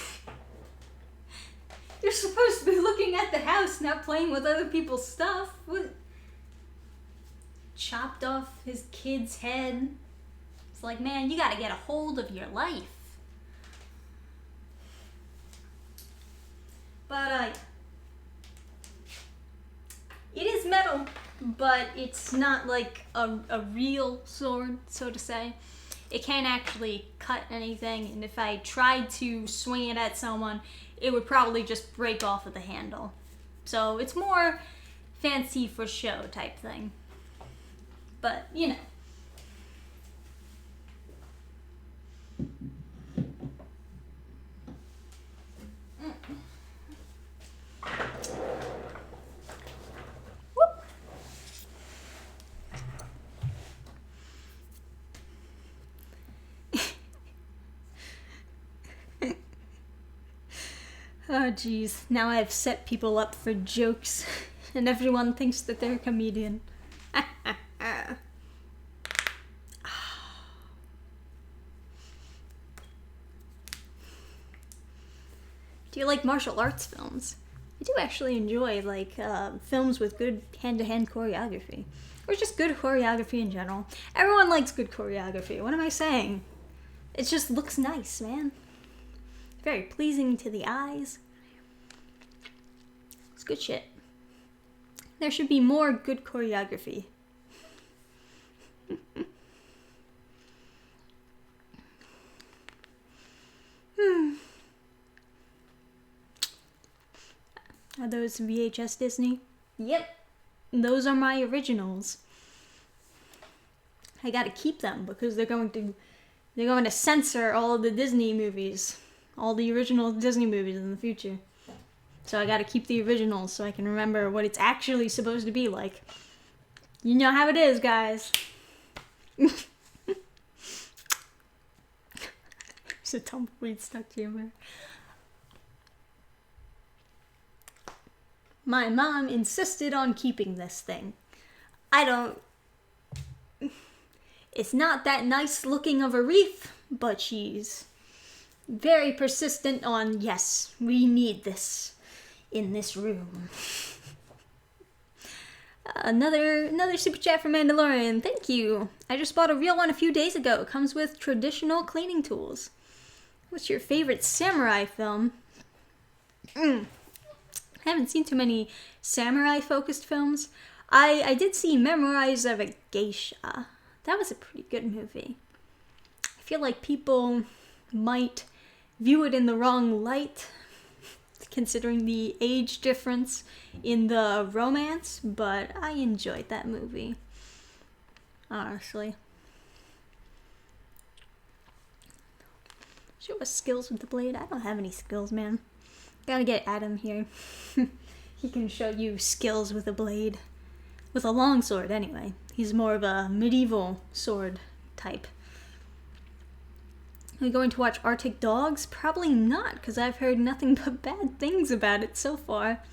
You're supposed to be looking at the house, not playing with other people's stuff. What? Chopped off his kid's head. It's like, man, you gotta get a hold of your life. But, it is metal, but it's not like a real sword, so to say. It can't actually cut anything, and if I tried to swing it at someone, it would probably just break off of the handle. So it's more fancy for show type thing. But, you know. Whoop. Oh, geez. Now I've set people up for jokes, and everyone thinks that they're a comedian. Do you like martial arts films? I do actually enjoy, like, films with good hand-to-hand choreography. Or just good choreography in general. Everyone likes good choreography. What am I saying? It just looks nice, man. Very pleasing to the eyes. It's good shit. There should be more good choreography. Are those VHS Disney? Yep. Those are my originals. I gotta keep them because they're going to censor all of the Disney movies. All the original Disney movies in the future. So I gotta keep the originals so I can remember what it's actually supposed to be like. You know how it is, guys. There's a tumbleweed stuck to your mouth. My mom insisted on keeping this thing. It's not that nice looking of a wreath, but she's very persistent on, yes, we need this in this room. Another super chat from Mandalorian. Thank you. I just bought a real one a few days ago. It comes with traditional cleaning tools. What's your favorite samurai film? I haven't seen too many samurai-focused films. I did see Memoirs of a Geisha. That was a pretty good movie. I feel like people might view it in the wrong light, considering the age difference in the romance, but I enjoyed that movie, honestly. Show us skills with the blade. I don't have any skills, man. Gotta get Adam here. He can show you skills with a blade. With a long sword, anyway. He's more of a medieval sword type. Are we going to watch Arctic Dogs? Probably not, because I've heard nothing but bad things about it so far.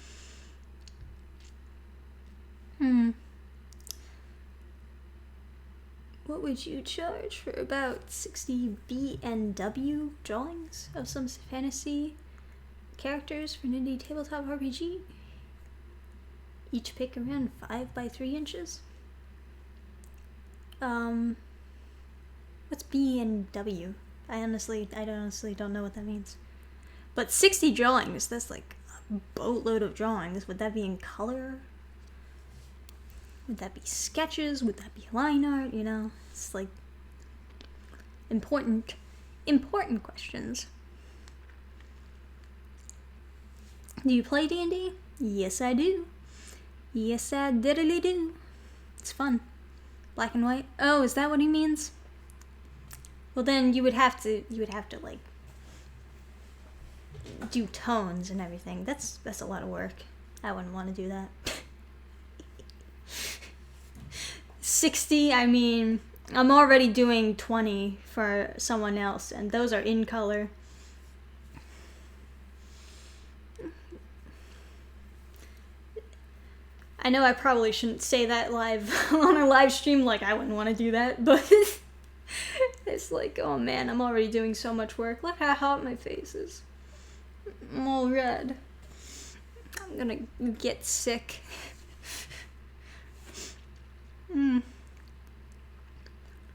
What would you charge for about 60 B&W drawings of some fantasy characters for an indie tabletop RPG? Each pick around 5 by 3 inches. What's B&W? I honestly don't know what that means. But 60 drawings, that's like a boatload of drawings. Would that be in color? Would that be sketches? Would that be line art? You know, it's like important questions. Do you play D&D? Yes, I do. Yes, I diddly do. It's fun. Black and white. Oh, is that what he means? Well, then you would have to like do tones and everything. That's a lot of work. I wouldn't want to do that. 60, I mean, I'm already doing 20 for someone else, and those are in color. I know I probably shouldn't say that live on a live stream, like I wouldn't want to do that, but it's like, oh man, I'm already doing so much work. Look how hot my face is. I'm all red. I'm gonna get sick.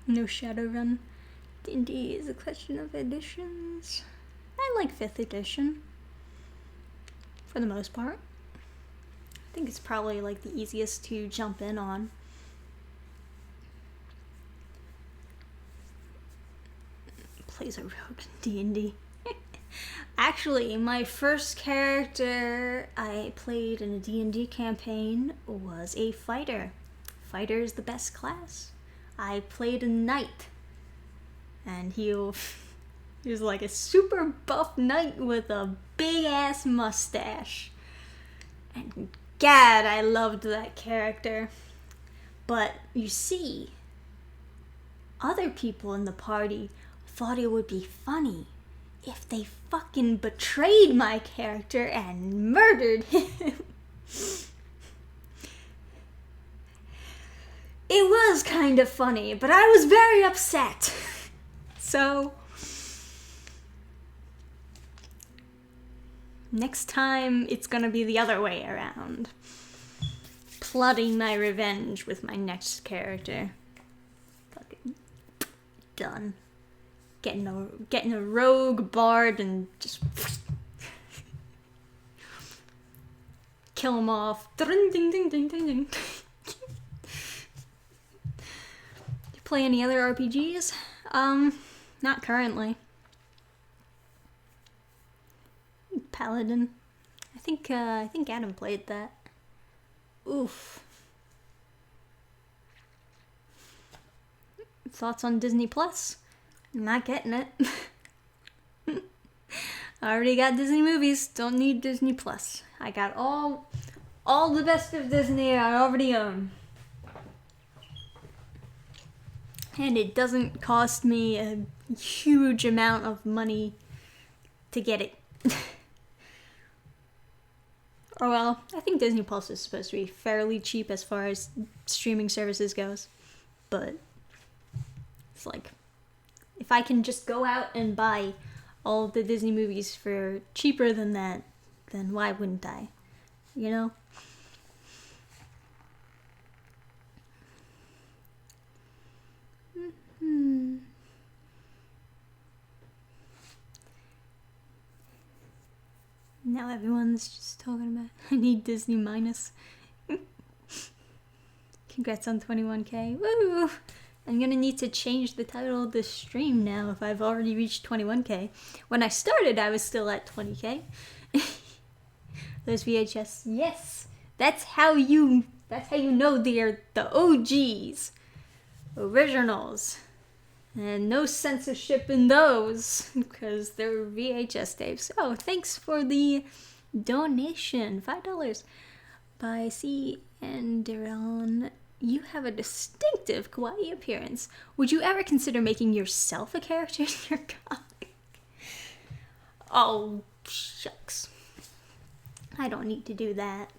No Shadowrun. D&D is a question of editions. I like 5th edition. For the most part. I think it's probably like the easiest to jump in on. Plays a rogue in D&D. Actually, my first character I played in a D&D campaign was a fighter. Fighter is the best class. I played a knight. And he was like a super buff knight with a big ass mustache. And God, I loved that character. But you see, other people in the party thought it would be funny if they fucking betrayed my character and murdered him. It was kind of funny, but I was very upset. So, next time it's gonna be the other way around. Plotting my revenge with my next character. Fucking done. Getting a rogue bard and just kill him off. Ding ding ding ding ding ding. You play any other RPGs? Not currently. Paladin. I think Adam played that. Oof. Thoughts on Disney Plus? Not getting it. I already got Disney movies. Don't need Disney Plus. I got all the best of Disney I already own. and it doesn't cost me a huge amount of money to get it. Or well, I think Disney Plus is supposed to be fairly cheap as far as streaming services goes, but it's like, if I can just go out and buy all of the Disney movies for cheaper than that, then why wouldn't I? You know? Now everyone's just talking about, I need Disney minus. Congrats on 21k. Woo! I'm gonna need to change the title of this stream now if I've already reached 21k. When I started, I was still at 20k. Those VHS, yes! That's how you know they're the OGs. Originals. And no censorship in those, because they're VHS tapes. Oh, thanks for the donation. $5 by C. Anderon. You have a distinctive kawaii appearance. Would you ever consider making yourself a character in your comic? Oh, shucks. I don't need to do that.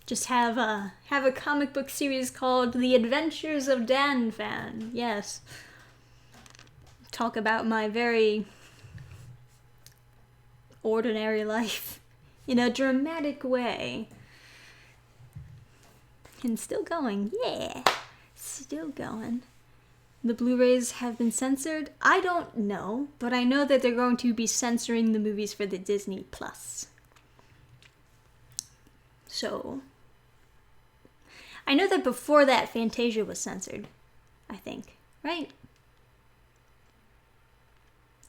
Just have a comic book series called The Adventures of Dan Fan. Yes. Talk about my very ordinary life in a dramatic way. And still going. Yeah. Still going. The Blu-rays have been censored? I don't know, but I know that they're going to be censoring the movies for the Disney Plus. So I know that before that, Fantasia was censored, I think, right?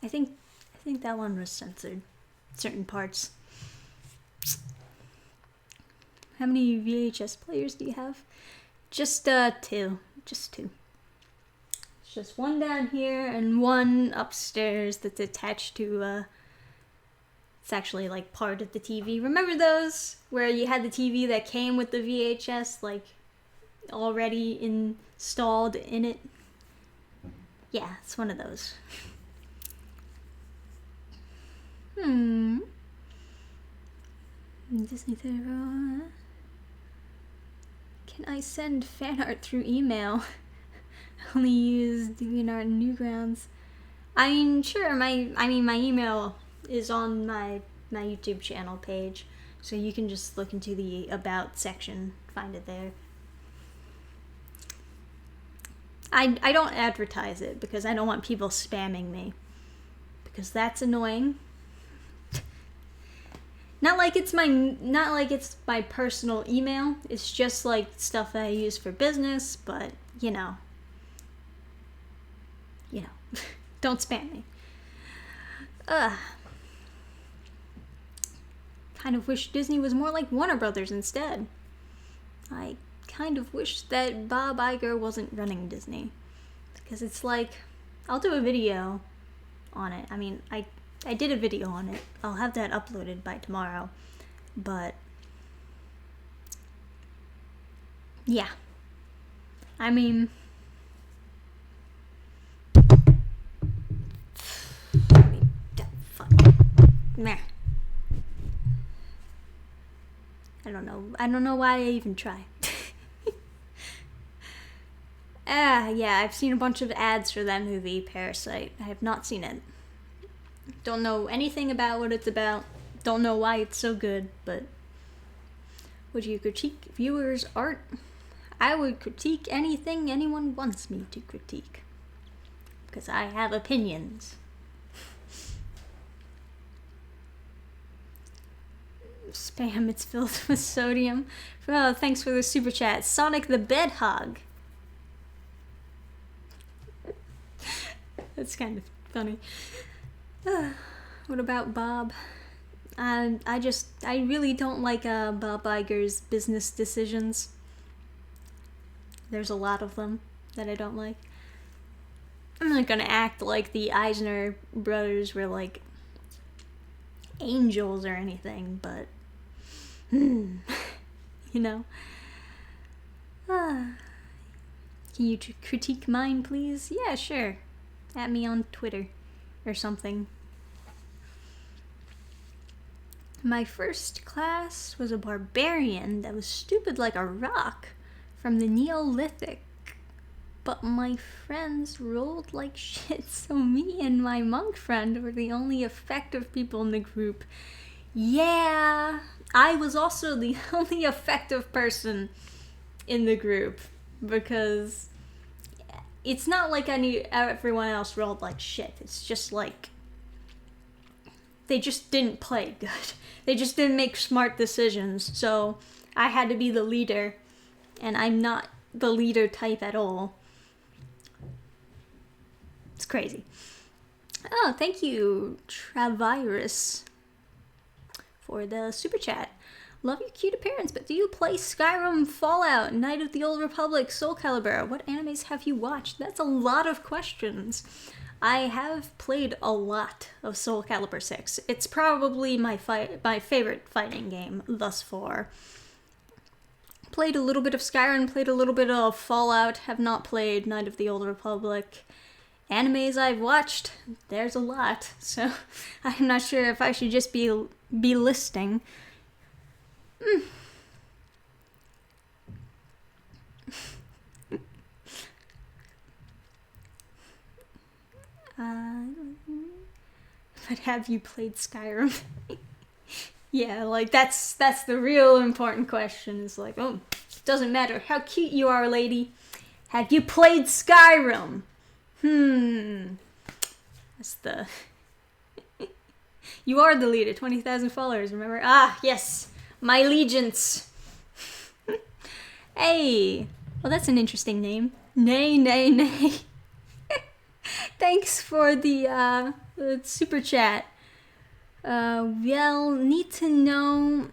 I think that one was censored, certain parts. How many VHS players do you have? Just two. Just two. It's just one down here and one upstairs that's attached to, it's actually like part of the TV. Remember those where you had the TV that came with the VHS, like, already installed in it? Yeah, it's one of those. Disney Theater. Can I send fan art through email? Only use DeviantArt and Newgrounds. I mean, sure. My email is on my YouTube channel page, so you can just look into the About section, find it there. I don't advertise it because I don't want people spamming me, because that's annoying. Not like it's my personal email. It's just like stuff that I use for business, but you know, don't spam me. Kind of wish Disney was more like Warner Brothers instead. I kind of wish that Bob Iger wasn't running Disney, because it's like, I'll do a video on it. I mean, I did a video on it. I'll have that uploaded by tomorrow. But yeah. I mean, meh. I don't know why I even try. Yeah, I've seen a bunch of ads for that movie, Parasite. I have not seen it. Don't know anything about what it's about. Don't know why it's so good, but would you critique viewers' art? I would critique anything anyone wants me to critique, because I have opinions. Spam, it's filled with sodium. Oh, thanks for the super chat. Sonic the Bedhog. That's kind of funny. What about Bob? I really don't like Bob Iger's business decisions. There's a lot of them that I don't like. I'm not gonna act like the Eisner brothers were like angels or anything, but you know. Can you critique mine, please? Yeah, sure. At me on Twitter or something. My first class was a barbarian that was stupid like a rock from the Neolithic. But my friends rolled like shit, so me and my monk friend were the only effective people in the group. Yeah, I was also the only effective person in the group because it's not like everyone else rolled like shit. It's just like they just didn't play good. They just didn't make smart decisions. So I had to be the leader, and I'm not the leader type at all. It's crazy. Oh, thank you, Travirus, for the super chat. Love your cute appearance, but do you play Skyrim, Fallout, Knight of the Old Republic, Soul Calibur? What animes have you watched? That's a lot of questions. I have played a lot of Soul Calibur 6. It's probably my favorite fighting game thus far. Played a little bit of Skyrim, played a little bit of Fallout, have not played Knight of the Old Republic. Animes I've watched, there's a lot, so I'm not sure if I should just be listing. But have you played Skyrim? Yeah, like that's the real important question. Is like, oh, doesn't matter how cute you are, lady. Have you played Skyrim? That's the... You are the leader, 20,000 followers, remember? Ah, yes, my allegiance. Hey, well, that's an interesting name. Nay. Thanks for the super chat. Well, need to know